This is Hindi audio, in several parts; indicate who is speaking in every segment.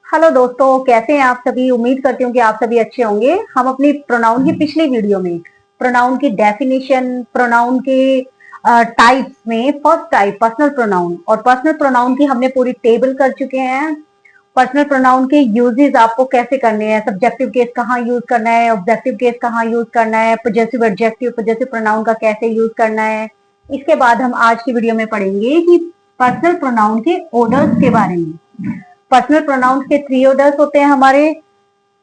Speaker 1: हेलो दोस्तों, कैसे हैं आप सभी। उम्मीद करती हूँ कि आप सभी अच्छे होंगे। हम अपनी प्रोनाउन की पिछली वीडियो में प्रोनाउन की डेफिनेशन, प्रोनाउन के टाइप्स में फर्स्ट टाइप पर्सनल प्रोनाउन और पर्सनल प्रोनाउन की हमने पूरी टेबल कर चुके हैं। पर्सनल प्रोनाउन के यूजेस आपको कैसे करने हैं, सब्जेक्टिव केस कहाँ यूज करना है, ऑब्जेक्टिव केस कहाँ यूज करना है, पॉजेसिव एडजेक्टिव पॉजेसिव प्रोनाउन का कैसे यूज करना है। इसके बाद हम आज की वीडियो में पढ़ेंगे कि पर्सनल प्रोनाउन के ऑर्डर्स के बारे में। पर्सनल प्रोनाउंस के थ्री ऑर्डर्स होते हैं हमारे।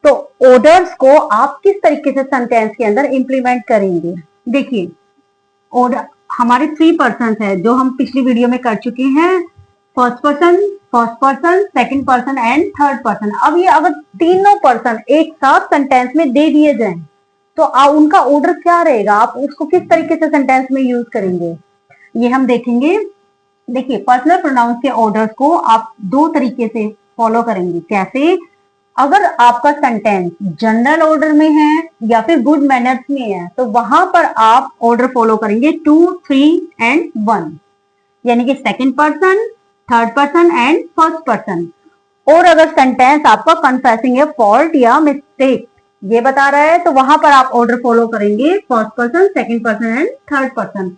Speaker 1: तो ऑर्डर्स को आप किस तरीके से सेंटेंस के अंदर इंप्लीमेंट करेंगे। देखिए, ऑर्डर हमारे थ्री पर्सन है जो हम पिछली वीडियो में कर चुके हैं। First person, second person and third person. अब ये अगर तीनों पर्सन एक साथ सेंटेंस में दे दिए जाएं तो उनका ऑर्डर क्या रहेगा, आप उसको किस तरीके से सेंटेंस में यूज करेंगे, ये हम देखेंगे। देखिए, पर्सनल प्रोनाउंस के ऑर्डर्स को आप दो तरीके से फॉलो करेंगे। कैसे? अगर आपका सेंटेंस जनरल ऑर्डर में है या फिर गुड मैनर्स में है तो वहां पर आप ऑर्डर फॉलो करेंगे 2, 3 एंड 1, यानी कि second person, third person and first person. और अगर सेंटेंस आपका कन्फेसिंग है फॉल्ट या मिस्टेक ये बता रहा है तो वहां पर आप ऑर्डर फॉलो करेंगे first person, second person and third person.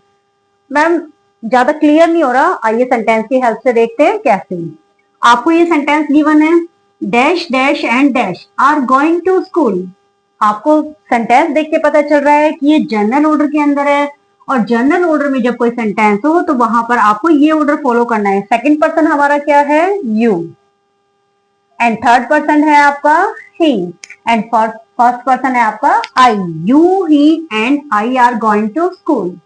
Speaker 1: Ma'am, ज्यादा क्लियर नहीं हो रहा, आइए सेंटेंस की हेल्प से देखते हैं कैसे। आपको ये सेंटेंस गिवन है, dash dash and dash are going to school. आपको सेंटेंस देख के पता चल रहा है कि ये जनरल ऑर्डर के अंदर है, और जनरल ऑर्डर में जब कोई सेंटेंस हो तो वहां पर आपको ये ऑर्डर फॉलो करना है। सेकंड पर्सन हमारा क्या है, यू, एंड थर्ड पर्सन है आपका ही, एंड फर्स्ट पर्सन है आपका I. You, he and I are going to school.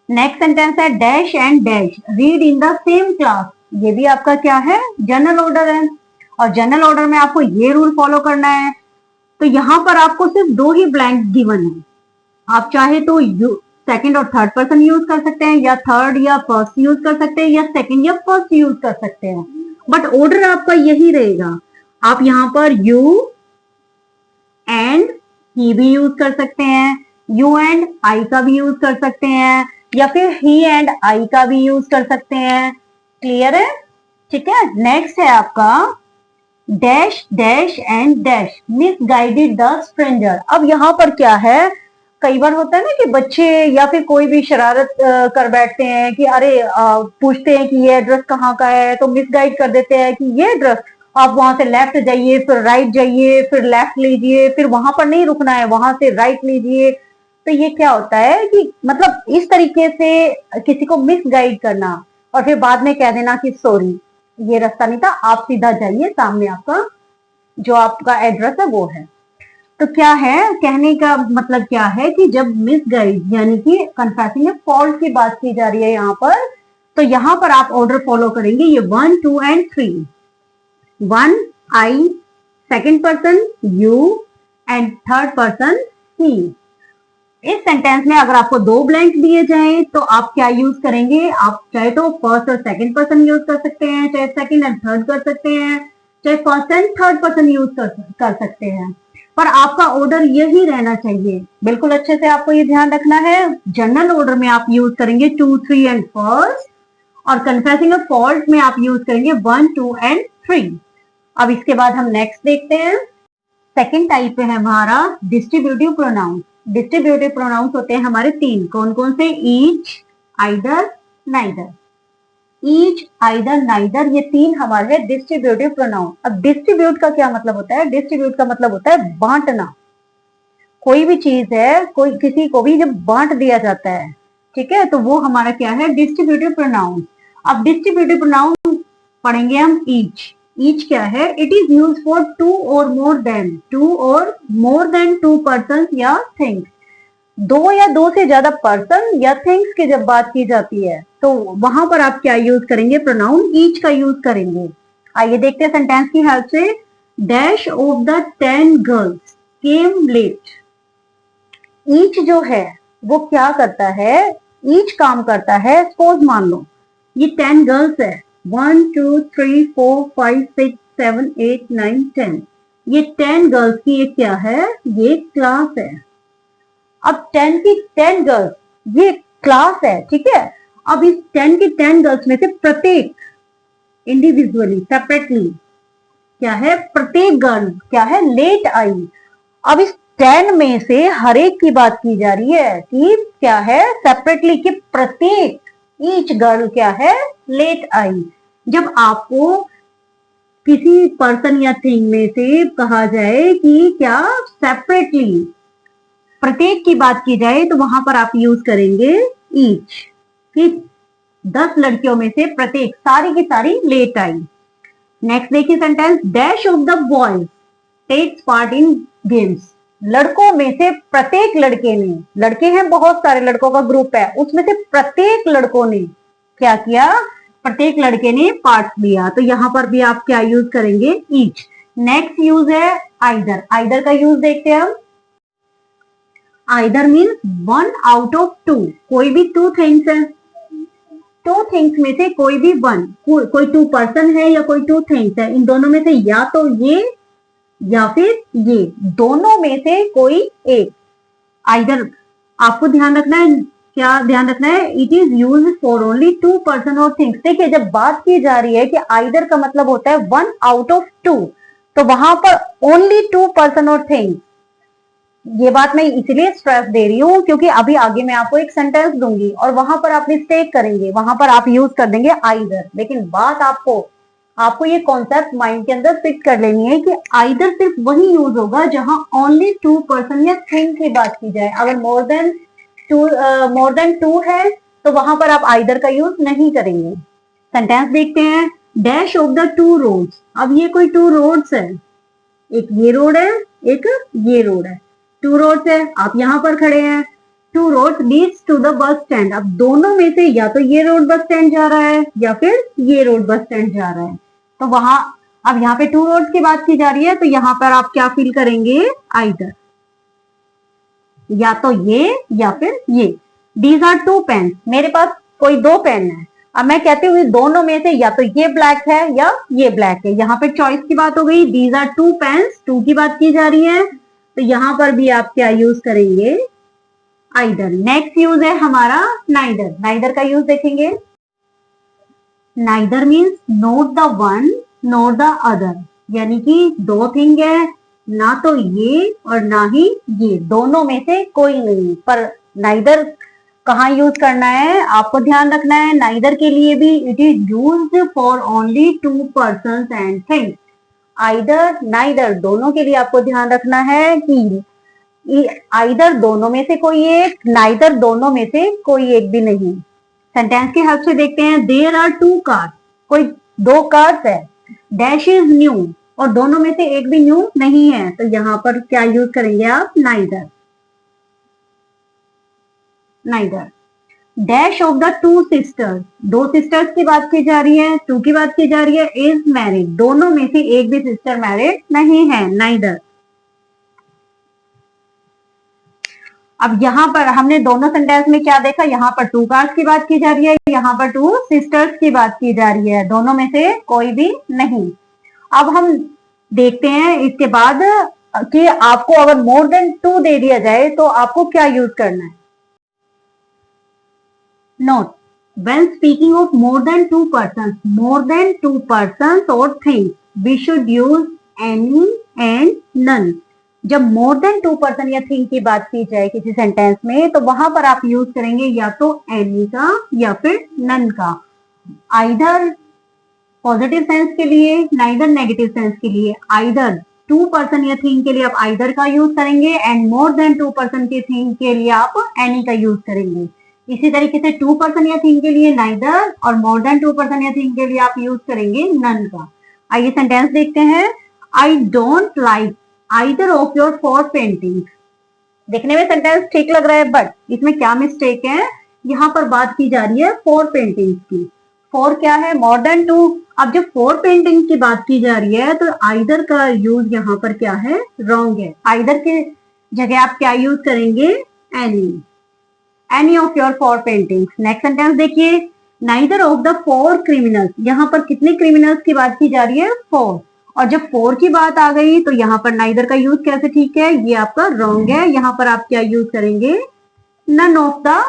Speaker 1: Next sentence है dash and dash read in the same class. ये भी आपका क्या है, जनरल ऑर्डर है, और जनरल ऑर्डर में आपको ये रूल फॉलो करना है। तो यहां पर आपको सिर्फ दो ही ब्लैंक गिवन है। आप चाहे तो सेकंड और थर्ड पर्सन यूज कर सकते हैं, या थर्ड या फर्स्ट यूज कर सकते हैं, या सेकंड या फर्स्ट यूज कर सकते हैं, बट ऑर्डर आपका यही रहेगा। आप यहां पर यू एंड ही भी यूज कर सकते हैं, यू एंड आई का भी यूज कर सकते हैं, या फिर ही एंड आई का भी यूज कर सकते हैं। क्लियर है? ठीक है। नेक्स्ट है आपका dash dash and dash miss guided the stranger. अब यहां पर क्या है, कई बार होता है ना कि बच्चे या फिर कोई भी शरारत कर बैठते हैं कि अरे पूछते हैं कि ये एड्रेस कहाँ का है, तो मिस गाइड कर देते हैं कि ये एड्रेस आप वहां से लेफ्ट जाइए, फिर राइट जाइए, फिर लेफ्ट लीजिए, फिर वहां पर नहीं रुकना है, वहां से राइट लीजिए। तो ये क्या होता है कि मतलब इस तरीके से किसी को मिस गाइड करना और फिर बाद में कह देना कि सॉरी ये रास्ता नहीं था, आप सीधा जाइए, सामने आपका जो आपका एड्रेस है वो है। तो क्या है, कहने का मतलब क्या है कि जब मिस गाइड यानी कि कन्फेसिंग फॉल्ट की बात की जा रही है यहाँ पर, तो यहाँ पर आप ऑर्डर फॉलो करेंगे ये 1, 2 and 3। 1 I, second person you and third person he. इस सेंटेंस में अगर आपको दो ब्लैंक दिए जाएं तो आप क्या यूज करेंगे, आप चाहे तो फर्स्ट और सेकंड पर्सन यूज कर सकते हैं, चाहे सेकंड एंड थर्ड कर सकते हैं, चाहे first and third person use कर सकते हैं, पर आपका ऑर्डर यही रहना चाहिए। बिल्कुल अच्छे से आपको ये ध्यान रखना है। जनरल ऑर्डर में आप यूज करेंगे 2, 3 एंड फर्स्ट, और कन्फेसिंग अ फॉल्ट में आप यूज करेंगे 1, 2 एंड 3। अब इसके बाद हम नेक्स्ट देखते हैं। सेकेंड टाइप है हमारा डिस्ट्रीब्यूटिव प्रोनाउंस। डिस्ट्रीब्यूटिव प्रोनाउंस होते हैं हमारे तीन, कौन कौन से, each, either, neither. Each, either, neither, ये तीन हमारे हैं डिस्ट्रीब्यूटिव प्रोनाउन। अब डिस्ट्रीब्यूट का क्या मतलब होता है, डिस्ट्रीब्यूट का मतलब होता है बांटना। कोई भी चीज है, कोई किसी को भी जब बांट दिया जाता है, ठीक है, तो वो हमारा क्या है, डिस्ट्रीब्यूटिव प्रोनाउन। अब डिस्ट्रीब्यूटिव प्रोनाउन पढ़ेंगे हम ईच। ईच क्या है, it is use for two और मोर देन टू पर्सन या थिंग्स। दो या दो से ज्यादा पर्सन या थिंग्स की जब बात की जाती है तो वहां पर आप क्या यूज करेंगे, प्रोनाउन ईच का यूज करेंगे। आइए देखते हैं सेंटेंस की हेल्प से। Dash of the 10 girls came late. Each जो है वो क्या करता है, ईच काम करता है, सपोज मान लो ये 10 गर्ल्स है, 1, 2, 3, 4, 5, 6, 7, 8, 9, 10। ये 10 गर्ल्स की एक क्या है, ये क्लास है। अब 10 की 10 गर्ल्स ये क्लास है, ठीक है। अब इस 10 की 10 गर्ल्स में से प्रत्येक इंडिविजुअली सेपरेटली क्या है, प्रत्येक गर्ल क्या है, लेट आई। अब इस 10 में से हर एक की बात की जा रही है कि क्या है, सेपरेटली, कि प्रत्येक, ईच गर्ल क्या है, लेट आई। जब आपको किसी पर्सन या थिंग में से कहा जाए कि क्या सेपरेटली, प्रत्येक की बात की जाए, तो वहां पर आप यूज करेंगे ईच, कि 10 लड़कियों में से प्रत्येक, सारी की सारी लेट आई। नेक्स्ट देखिए sentence, dash of the boys takes part in games. लड़कों में से प्रत्येक लड़के ने, लड़के हैं बहुत सारे, लड़कों का ग्रुप है, उसमें से प्रत्येक लड़कों ने क्या किया, प्रत्येक लड़के ने पार्ट लिया। तो यहां पर भी आप क्या यूज करेंगे, ईच। नेक्स्ट यूज है आइदर। आइदर का यूज देखते हैं हम। आइदर मीन्स 1 आउट ऑफ 2, कोई भी 2 थिंग्स है, 2 थिंग्स में से कोई भी 1, कोई 2 पर्सन है या कोई 2 थिंग्स है, इन दोनों में से या तो ये या फिर ये, दोनों में से कोई एक। आइदर आपको ध्यान रखना है, क्या ध्यान रखना है, it is use for only 2 person और थिंग्स। देखिए जब बात की जा रही है कि आइदर का मतलब होता है 1 आउट ऑफ 2, तो वहां पर ओनली 2 पर्सन और थिंग्स। ये बात मैं इसलिए स्ट्रेस दे रही हूँ क्योंकि अभी आगे मैं आपको एक सेंटेंस दूंगी और वहां पर आप मिस्टेक करेंगे, वहां पर आप यूज कर देंगे आइदर। लेकिन बात आपको ये कॉन्सेप्ट माइंड के अंदर फिट कर लेनी है कि आइदर सिर्फ वही यूज होगा जहां ओनली 2 पर्सन या थिंग की बात की जाए। अगर मोर देन टू है तो वहां पर आप आइदर का यूज नहीं करेंगे। सेंटेंस देखते हैं, डैश ऑफ द 2 रोड्स। अब ये कोई 2 रोड्स है, एक ये रोड है, एक ये रोड है, 2 रोड्स है, आप यहाँ पर खड़े हैं। 2 roads leads to the bus stand. अब दोनों में से या तो ये रोड बस स्टैंड जा रहा है या फिर ये रोड बस स्टैंड जा रहा है। तो वहां, अब यहाँ पे 2 रोड्स की बात की जा रही है, तो यहाँ पर आप क्या फील करेंगे, आइदर, या तो ये या फिर ये। दीज आर 2 पेन, मेरे पास कोई 2 पेन है। अब मैं कहती हूँ दोनों में से या तो ये ब्लैक है या ये ब्लैक है, यहाँ पे चॉइस की बात हो गई। दीज आर 2 पेन्स, 2 की बात की जा रही है, तो यहां पर भी आप क्या यूज करेंगे, आइदर। नेक्स्ट यूज है हमारा नाइदर। नाइदर का यूज देखेंगे। Neither means not the one not the other, यानी कि 2 थिंग है, ना तो ये और ना ही ये, दोनों में से कोई नहीं। पर नाइदर कहाँ यूज करना है, आपको ध्यान रखना है, नाइदर के लिए भी it is used for only 2 persons and things. Either neither दोनों के लिए आपको ध्यान रखना है कि आइदर दोनों में से कोई एक, नाइदर दोनों में से कोई एक भी नहीं। सेंटेंस की हेल्प से देखते हैं, देयर आर 2 कार्स, कोई 2 कार्स है, डैश इज न्यू, और दोनों में से एक भी न्यू नहीं है, तो यहां पर क्या यूज करेंगे आप, neither. Neither. Dash of the 2 sisters, 2 sisters की बात की जा रही है, 2 की बात की जा रही है, इज मैरिड, दोनों में से एक भी सिस्टर मैरिड नहीं है, नाइदर। अब यहाँ पर हमने दोनों सेंटेंस में क्या देखा, यहाँ पर 2 कार्स की बात की जा रही है, यहाँ पर 2 सिस्टर्स की बात की जा रही है, दोनों में से कोई भी नहीं। अब हम देखते हैं इसके बाद कि आपको अगर मोर देन 2 दे दिया जाए तो आपको क्या यूज करना है, note. When speaking of more than 2 persons or things, we should use any and none. जब मोर देन 2 पर्सन या थिंग की बात की जाए किसी सेंटेंस में, तो वहां पर आप यूज करेंगे या तो एनी का या फिर नन का। आइदर पॉजिटिव सेंस के लिए, नाइदर नेगेटिव सेंस के लिए। आइदर 2 पर्सन या थिंग के लिए आप आइदर का यूज करेंगे, and more than 2 person key thing के लिए आप एनी का यूज करेंगे। इसी तरीके से 2 पर्सन या थिंग के लिए नाइदर, और मोर देन 2 पर्सन या थिंग के लिए आप यूज करेंगे नन का। आइए सेंटेंस देखते हैं, I don't like either of your 4 paintings. देखने में सेंटेंस ठीक लग रहा है, बट इसमें क्या मिस्टेक है, यहाँ पर बात की जा रही है 4 पेंटिंग्स की। 4 क्या है, मोर देन 2। अब जब 4 पेंटिंग्स की बात की जा रही है तो आइदर का यूज यहाँ पर क्या है, रॉन्ग है। आइदर के जगह आप क्या यूज करेंगे, any of your 4 paintings. Next sentence देखिए, नाइदर ऑफ द 4 क्रिमिनल्स। यहाँ पर कितने क्रिमिनल्स की बात की जा रही है, 4। और जब 4 की बात आ गई तो यहाँ पर नाइदर का यूज कैसे ठीक है, ये आपका रॉन्ग है। यहाँ पर आप क्या यूज करेंगे, none of the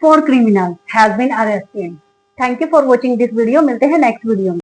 Speaker 1: 4 criminals has been arrested. Thank you for watching this video. मिलते हैं नेक्स्ट वीडियो में।